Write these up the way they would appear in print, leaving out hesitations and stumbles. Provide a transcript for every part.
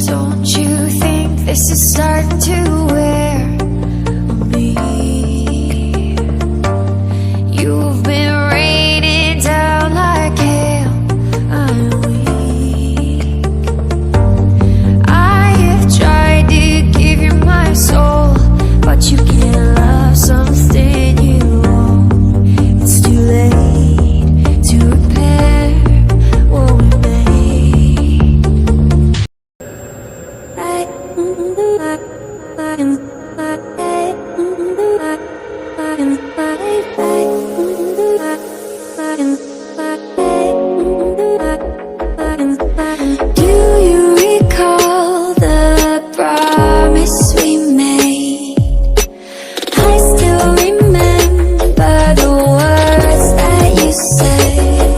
Don't you think this is starting to wear on me? You've been raining down like hail. I'm weak. I have tried to give you my soul, but you can't love something you own. It's too late to repair what we made. Do you recall the promise we made? I still remember the words that you said.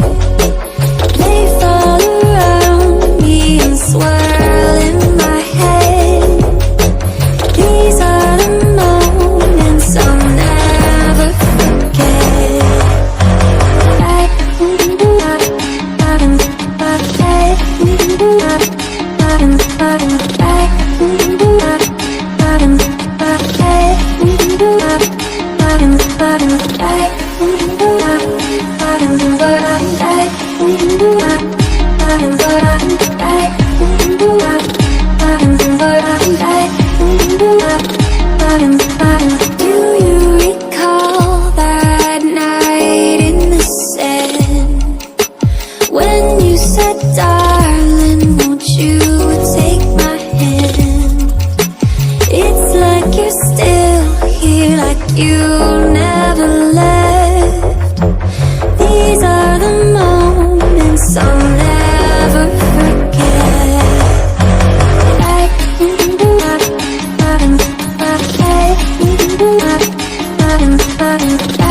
They fall around me and swirl in my head. These are the moments I'll never forget. Do you recall that night in the sand when you said, darling, won't you take my hand? It's like you're still here, like you never left. These are the moments I'll never forget. I